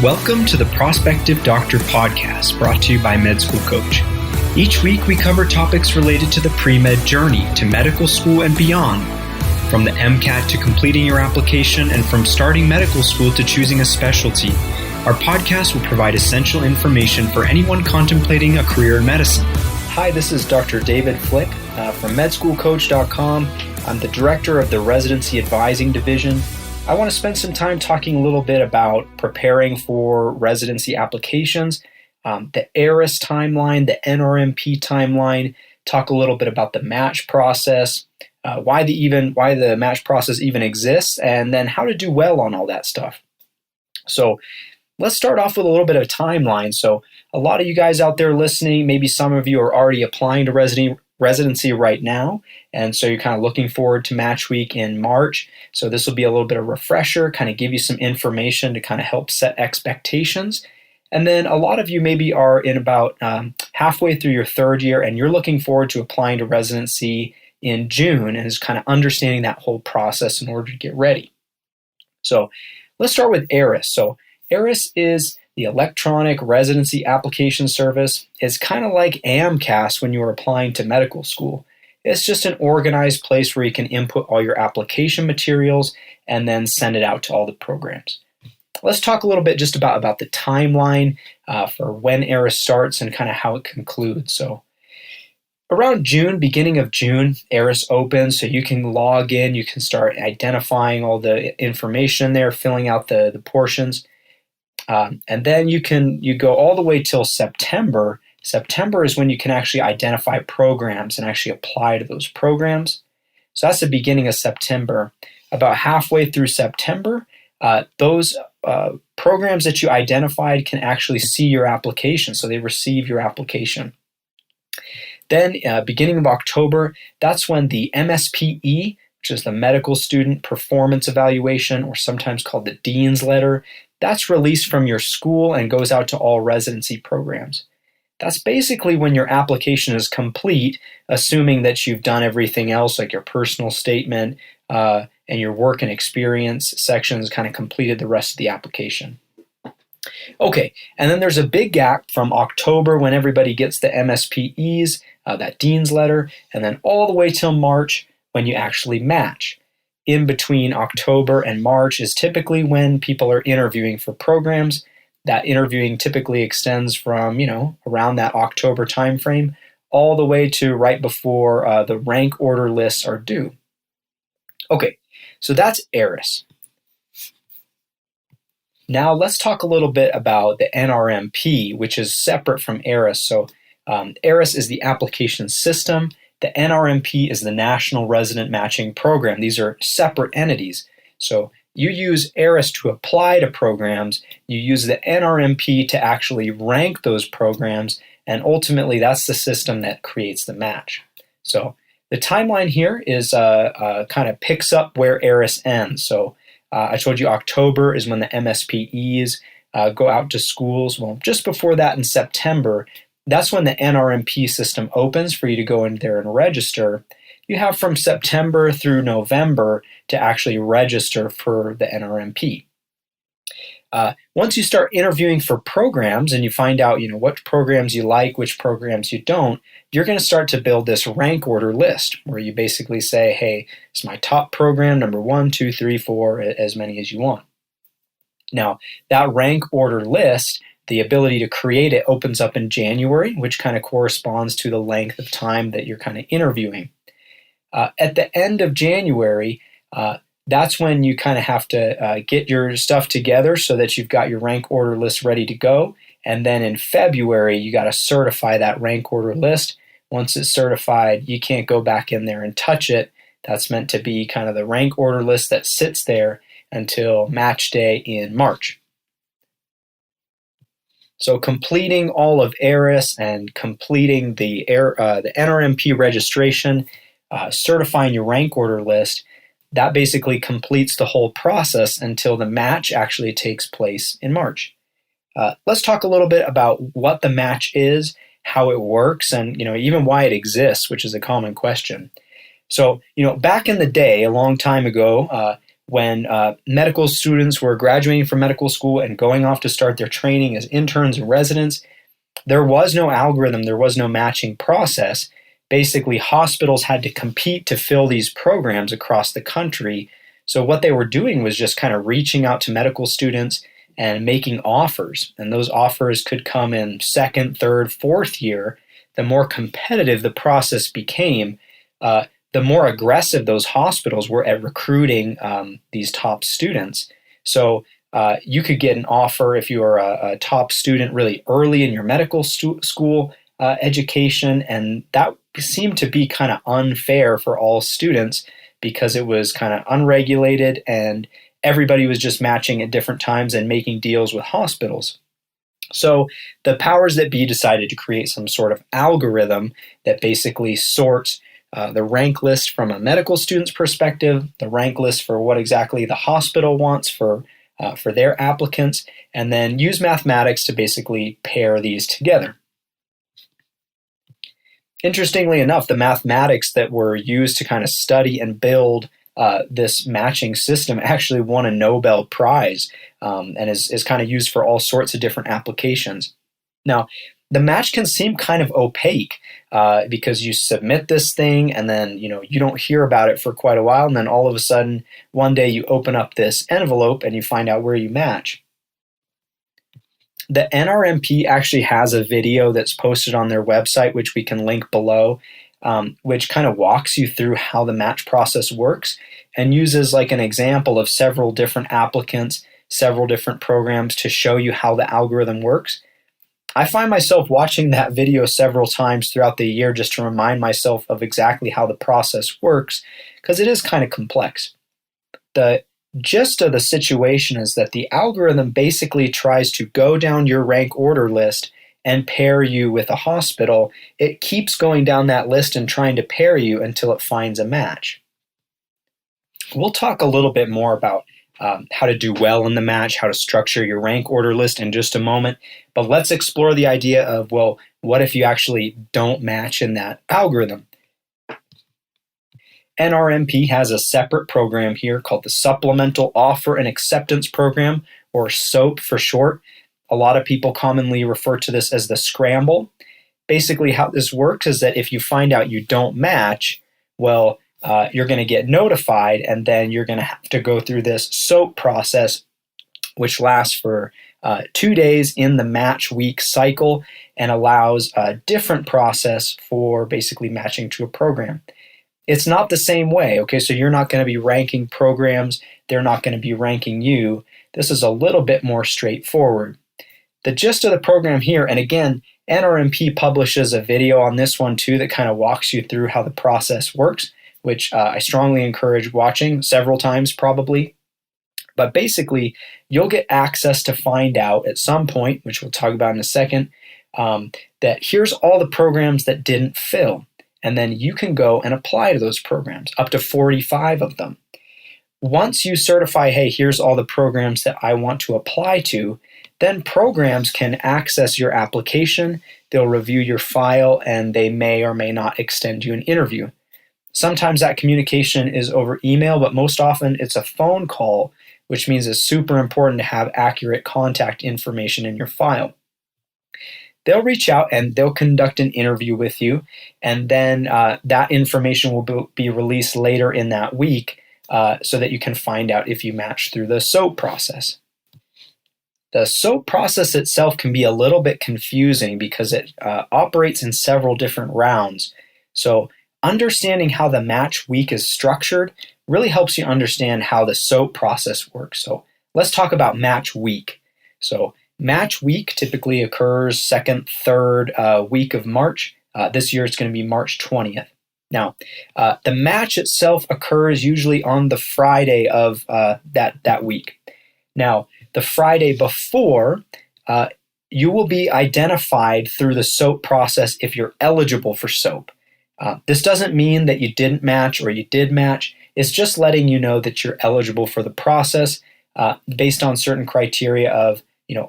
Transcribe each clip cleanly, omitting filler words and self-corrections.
Welcome to the Prospective Doctor podcast, brought to you by Med School Coach. Each week we cover topics related to the pre-med journey to medical school and beyond, from the MCAT to completing your application and from starting medical school to choosing a specialty. Our podcast will provide essential information for anyone contemplating a career in medicine. Hi, this is Dr. David Flick from medschoolcoach.com. I'm the director of the Residency Advising Division. I want to spend some time talking a little bit about preparing for residency applications, the ARIS timeline, the NRMP timeline, talk a little bit about the match process, why the match process even exists, and then how to do well on all that stuff. So let's start off with a little bit of a timeline. So a lot of you guys out there listening, maybe some of you are already applying to residency right now, and so you're kind of looking forward to match week in March. So this will be a little bit of a refresher, kind of give you some information to kind of help set expectations. And then a lot of you maybe are in about halfway through your third year and you're looking forward to applying to residency in June and is kind of understanding that whole process in order to get ready. So let's start with ARIS. So ARIS is the Electronic Residency Application Service. It's kind of like AMCAS when you were applying to medical school. It's just an organized place where you can input all your application materials and then send it out to all the programs. Let's talk a little bit just about the timeline for when ARIS starts and kind of how it concludes. So around June, beginning of June, ARIS opens, so you can log in, you can start identifying all the information there, filling out the portions. And then you go all the way till September. September is when you can actually identify programs and actually apply to those programs. So that's the beginning of September. About halfway through September, those programs that you identified can actually see your application, so they receive your application. Then beginning of October, that's when the MSPE, which is the Medical Student Performance Evaluation, or sometimes called the Dean's Letter, that's released from your school and goes out to all residency programs. That's basically when your application is complete, assuming that you've done everything else, like your personal statement and your work and experience sections kind of completed the rest of the application. Okay, and then there's a big gap from October when everybody gets the MSPEs, that Dean's Letter, and then all the way till March when you actually match. In between October and March is typically when people are interviewing for programs. That interviewing typically extends from, around that October timeframe all the way to right before the rank order lists are due. Okay, so that's ARIS. Now let's talk a little bit about the NRMP, which is separate from ARIS. So ARIS is the application system. The NRMP is the National Resident Matching Program. These are separate entities. So you use ARIS to apply to programs. You use the NRMP to actually rank those programs. And ultimately, that's the system that creates the match. So the timeline here is kind of picks up where ARIS ends. So I told you October is when the MSPEs go out to schools. Well, just before that in September, that's when the NRMP system opens for you to go in there and register. You have from September through November to actually register for the NRMP. Once you start interviewing for programs and you find out, what programs you like, which programs you don't, you're going to start to build this rank order list where you basically say, hey, it's my top program, number 1, 2, 3, 4, as many as you want. Now, that rank order list, the ability to create it opens up in January, which kind of corresponds to the length of time that you're kind of interviewing. At the end of January, that's when you kind of have to get your stuff together so that you've got your rank order list ready to go. And then in February, you got to certify that rank order list. Once it's certified, you can't go back in there and touch it. That's meant to be kind of the rank order list that sits there until match day in March. So completing all of ARIS and completing the NRMP registration, certifying your rank order list, that basically completes the whole process until the match actually takes place in March. Let's talk a little bit about what the match is, how it works, and even why it exists, which is a common question. So back in the day, a long time ago, when medical students were graduating from medical school and going off to start their training as interns and residents, there was no algorithm, there was no matching process. Basically, hospitals had to compete to fill these programs across the country. So what they were doing was just kind of reaching out to medical students and making offers. And those offers could come in second, third, fourth year. The more competitive the process became, the more aggressive those hospitals were at recruiting these top students. So you could get an offer if you were a top student really early in your medical school education, and that seemed to be kind of unfair for all students because it was kind of unregulated and everybody was just matching at different times and making deals with hospitals. So the powers that be decided to create some sort of algorithm that basically sorts the rank list from a medical student's perspective, the rank list for what exactly the hospital wants for their applicants, and then use mathematics to basically pair these together. Interestingly enough, the mathematics that were used to kind of study and build this matching system actually won a Nobel Prize and is kind of used for all sorts of different applications. Now, the match can seem kind of opaque because you submit this thing and then you don't hear about it for quite a while, and then all of a sudden one day you open up this envelope and you find out where you match. The NRMP actually has a video that's posted on their website, which we can link below, which kind of walks you through how the match process works and uses like an example of several different applicants, several different programs to show you how the algorithm works. I find myself watching that video several times throughout the year just to remind myself of exactly how the process works, because it is kind of complex. The gist of the situation is that the algorithm basically tries to go down your rank order list and pair you with a hospital. It keeps going down that list and trying to pair you until it finds a match. We'll talk a little bit more about how to do well in the match, how to structure your rank order list in just a moment. But let's explore the idea of, well, what if you actually don't match in that algorithm? NRMP has a separate program here called the Supplemental Offer and Acceptance Program, or SOAP for short. A lot of people commonly refer to this as the scramble. Basically, how this works is that if you find out you don't match, well, you're going to get notified, and then you're going to have to go through this SOAP process, which lasts for 2 days in the match week cycle and allows a different process for basically matching to a program. It's not the same way, okay? So you're not going to be ranking programs. They're not going to be ranking you. This is a little bit more straightforward. The gist of the program here, and again, NRMP publishes a video on this one too that kind of walks you through how the process works, which I strongly encourage watching several times probably. But basically, you'll get access to find out at some point, which we'll talk about in a second, that here's all the programs that didn't fill. And then you can go and apply to those programs, up to 45 of them. Once you certify, hey, here's all the programs that I want to apply to, then programs can access your application, they'll review your file, and they may or may not extend you an interview. Sometimes that communication is over email, but most often it's a phone call, which means it's super important to have accurate contact information in your file. They'll reach out and they'll conduct an interview with you, and then that information will be released later in that week so that you can find out if you match through the SOAP process. The SOAP process itself can be a little bit confusing because it operates in several different rounds. So understanding how the match week is structured really helps you understand how the SOAP process works. So let's talk about match week. So match week typically occurs second, third week of March. This year it's going to be March 20th. Now, the match itself occurs usually on the Friday of that week. Now, the Friday before, you will be identified through the SOAP process if you're eligible for SOAP. This doesn't mean that you didn't match or you did match. It's just letting you know that you're eligible for the process based on certain criteria of,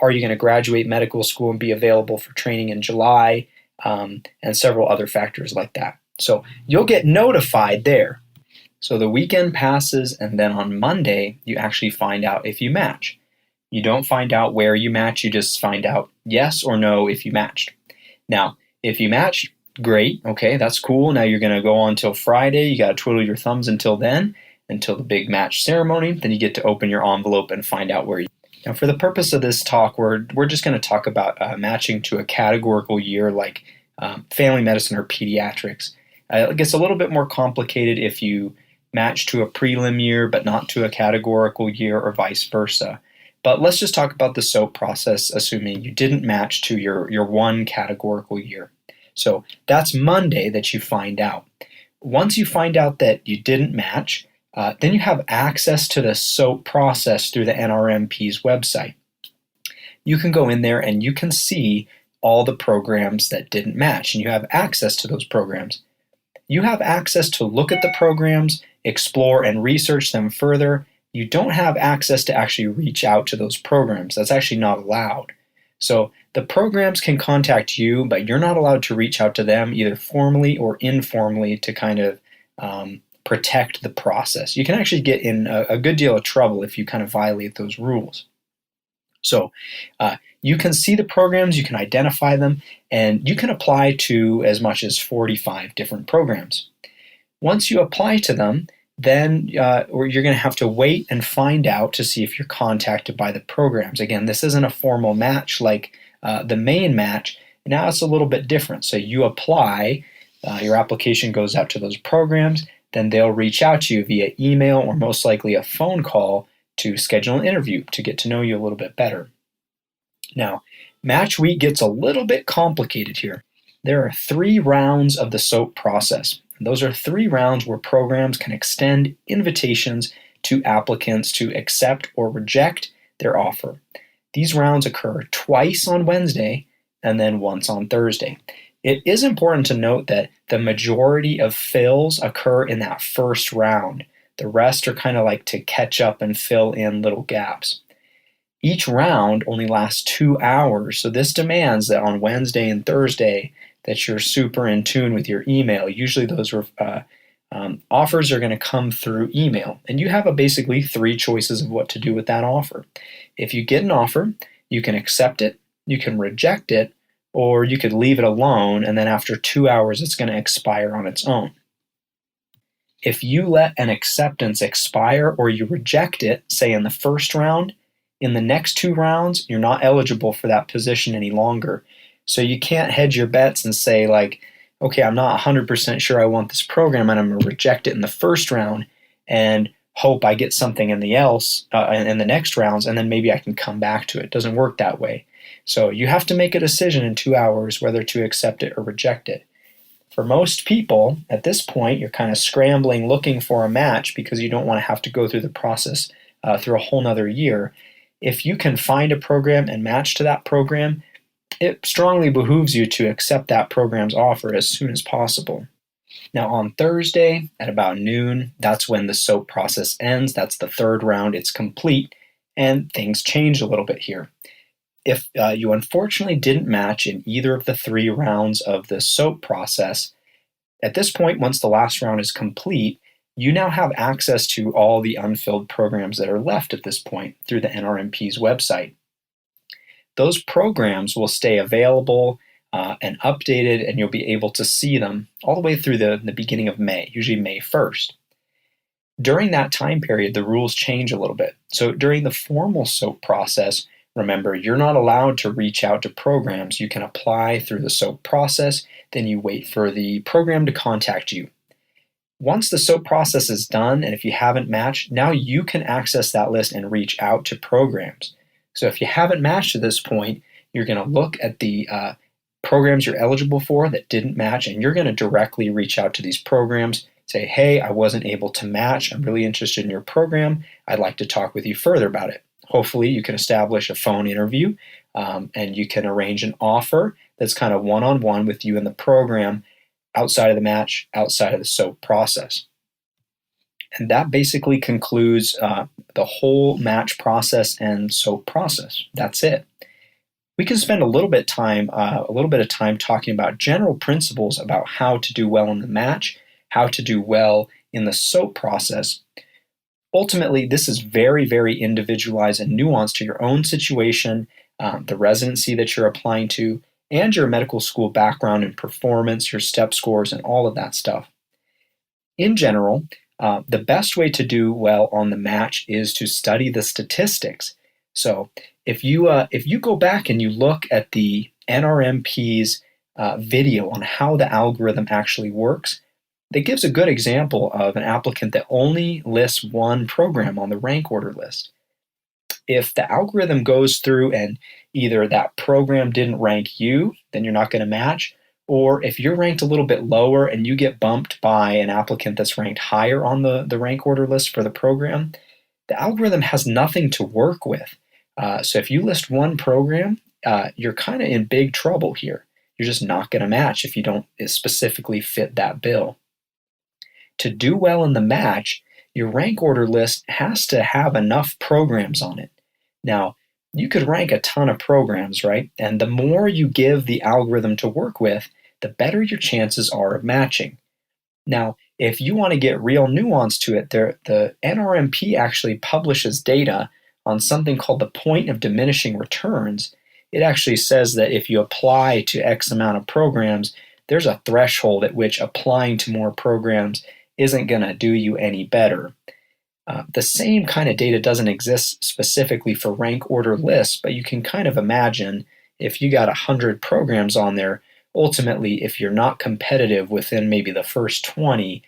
are you going to graduate medical school and be available for training in July, and several other factors like that. So you'll get notified there. So the weekend passes, and then on Monday, you actually find out if you match. You don't find out where you match, you just find out yes or no if you matched. Now, if you match, great, okay, that's cool. Now you're going to go on till Friday. You got to twiddle your thumbs until then, until the big match ceremony. Then you get to open your envelope and find out where you. Now, for the purpose of this talk, we're just going to talk about matching to a categorical year like family medicine or pediatrics. It gets a little bit more complicated if you match to a prelim year but not to a categorical year or vice versa. But let's just talk about the SOAP process, assuming you didn't match to your one categorical year. So that's Monday that you find out. Once you find out that you didn't match, then you have access to the SOAP process through the NRMP's website. You can go in there and you can see all the programs that didn't match, and you have access to those programs. You have access to look at the programs, explore and research them further. You don't have access to actually reach out to those programs. That's actually not allowed. So the programs can contact you, but you're not allowed to reach out to them either formally or informally to kind of protect the process. You can actually get in a good deal of trouble if you kind of violate those rules. So you can see the programs, you can identify them, and you can apply to as much as 45 different programs. Once you apply to them, then you're going to have to wait and find out to see if you're contacted by the programs. Again, this isn't a formal match like the main match. Now it's a little bit different. So you apply, your application goes out to those programs, then they'll reach out to you via email or most likely a phone call to schedule an interview to get to know you a little bit better. Now, match week gets a little bit complicated here. There are 3 rounds of the SOAP process. Those are 3 rounds where programs can extend invitations to applicants to accept or reject their offer. These rounds occur twice on Wednesday and then once on Thursday. It is important to note that the majority of fills occur in that first round. The rest are kind of like to catch up and fill in little gaps. Each round only lasts 2 hours, so this demands that on Wednesday and Thursday that you're super in tune with your email. Usually those offers are going to come through email, and you have basically 3 choices of what to do with that offer. If you get an offer, you can accept it, you can reject it, or you could leave it alone, and then after 2 hours it's going to expire on its own. If you let an acceptance expire or you reject it, say in the first round, in the next 2 rounds, you're not eligible for that position any longer. So you can't hedge your bets and say like, okay, I'm not 100% sure I want this program and I'm going to reject it in the first round and hope I get something in the next rounds and then maybe I can come back to it. It doesn't work that way. So you have to make a decision in 2 hours whether to accept it or reject it. For most people, at this point, you're kind of scrambling looking for a match because you don't want to have to go through the process through a whole nother year. If you can find a program and match to that program, it strongly behooves you to accept that program's offer as soon as possible. Now on Thursday at about noon, that's when the SOAP process ends. That's the 3rd round. It's complete, and things change a little bit here. If you unfortunately didn't match in either of the 3 rounds of the SOAP process, at this point, once the last round is complete, you now have access to all the unfilled programs that are left at this point through the NRMP's website. Those programs will stay available and updated, and you'll be able to see them all the way through the beginning of May, usually May 1st. During that time period, the rules change a little bit. So during the formal SOAP process, remember, you're not allowed to reach out to programs. You can apply through the SOAP process, then you wait for the program to contact you. Once the SOAP process is done, and if you haven't matched, now you can access that list and reach out to programs. So if you haven't matched at this point, you're going to look at the programs you're eligible for that didn't match, and you're going to directly reach out to these programs, say, hey, I wasn't able to match. I'm really interested in your program. I'd like to talk with you further about it. Hopefully you can establish a phone interview and you can arrange an offer that's kind of one-on-one with you and the program outside of the match, outside of the SOAP process. And that basically concludes the whole match process and SOAP process. That's it. We can spend a little bit of time talking about general principles about how to do well in the match, how to do well in the SOAP process, ultimately, this is very, very individualized and nuanced to your own situation, the residency that you're applying to, and your medical school background and performance, your step scores, and all of that stuff. In general, the best way to do well on the match is to study the statistics. So if you go back and you look at the NRMP's video on how the algorithm actually works, that gives a good example of an applicant that only lists one program on the rank order list. If the algorithm goes through and either that program didn't rank you, then you're not going to match, or if you're ranked a little bit lower and you get bumped by an applicant that's ranked higher on the rank order list for the program, the algorithm has nothing to work with. So if you list one program, you're kind of in big trouble here. You're just not going to match if you don't specifically fit that bill. To do well in the match, your rank order list has to have enough programs on it. Now, you could rank a ton of programs, right? And the more you give the algorithm to work with, the better your chances are of matching. Now, if you want to get real nuance to it, the NRMP actually publishes data on something called the point of diminishing returns. It actually says that if you apply to X amount of programs, there's a threshold at which applying to more programs isn't going to do you any better. The same kind of data doesn't exist specifically for rank order lists, but you can kind of imagine if you got 100 programs on there, ultimately, if you're not competitive within maybe the first 20,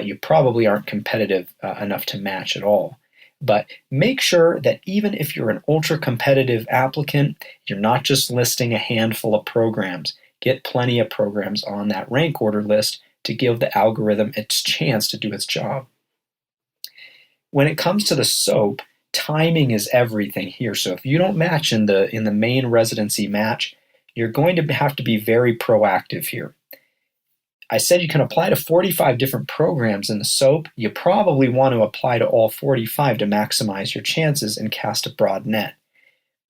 you probably aren't competitive enough to match at all. But make sure that even if you're an ultra-competitive applicant, you're not just listing a handful of programs. Get plenty of programs on that rank order list to give the algorithm its chance to do its job. When it comes to the SOAP, timing is everything here. So if you don't match in the main residency match, you're going to have to be very proactive here. I said you can apply to 45 different programs in the SOAP. You probably want to apply to all 45 to maximize your chances and cast a broad net.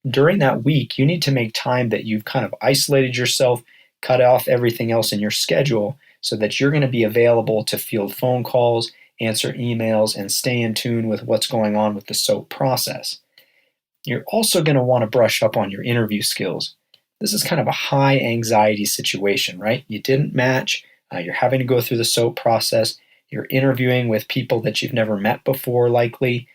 During that week, you need to make time that you've kind of isolated yourself, cut off everything else in your schedule so that you're going to be available to field phone calls, answer emails, and stay in tune with what's going on with the SOAP process. You're also going to want to brush up on your interview skills. This is kind of a high anxiety situation, right? You didn't match. You're having to go through the SOAP process. You're interviewing with people that you've never met before, likely.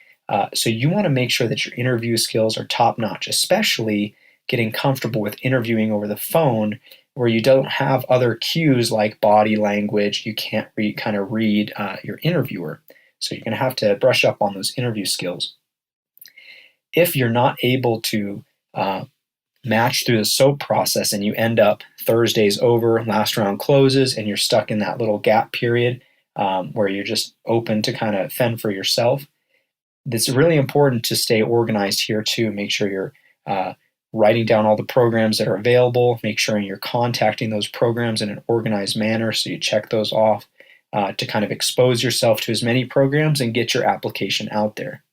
So you want to make sure that your interview skills are top-notch, especially getting comfortable with interviewing over the phone where you don't have other cues like body language. You can't kind of read your interviewer. So you're going to have to brush up on those interview skills. If you're not able to match through the SOAP process and you end up Thursday's over, last round closes, and you're stuck in that little gap period where you're just open to kind of fend for yourself, it's really important to stay organized here too. Make sure you're writing down all the programs that are available, make sure you're contacting those programs in an organized manner so you check those off to kind of expose yourself to as many programs and get your application out there.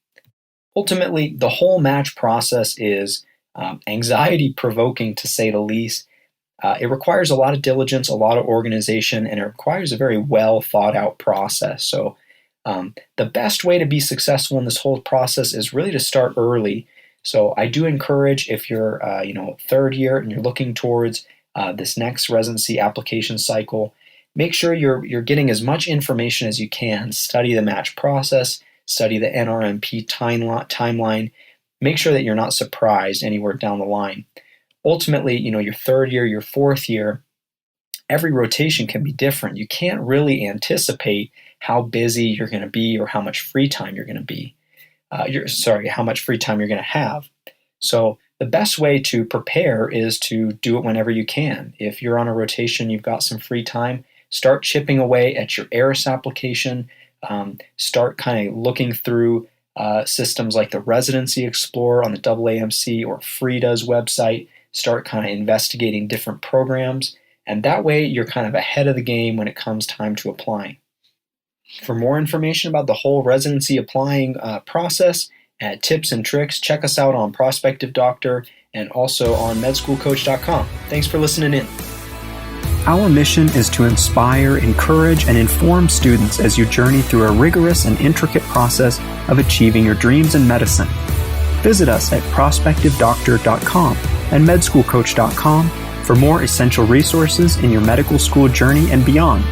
Ultimately, the whole match process is anxiety-provoking to say the least. It requires a lot of diligence, a lot of organization, and it requires a very well thought out process. So the best way to be successful in this whole process is really to start early. So I do encourage, if you're third year and you're looking towards this next residency application cycle, make sure you're getting as much information as you can. Study the match process, study the NRMP timeline. Make sure that you're not surprised anywhere down the line. Ultimately, your third year, your fourth year, every rotation can be different. You can't really anticipate how busy you're going to be or how much free time you're going to be. How much free time you're going to have. So the best way to prepare is to do it whenever you can. If you're on a rotation, you've got some free time, start chipping away at your ARIS application. Start kind of looking through systems like the Residency Explorer on the AAMC or Frida's website. Start kind of investigating different programs, and that way you're kind of ahead of the game when it comes time to applying. For more information about the whole residency applying process and tips and tricks, check us out on Prospective Doctor and also on medschoolcoach.com. Thanks for listening in. Our mission is to inspire, encourage, and inform students as you journey through a rigorous and intricate process of achieving your dreams in medicine. Visit us at prospectivedoctor.com and medschoolcoach.com for more essential resources in your medical school journey and beyond.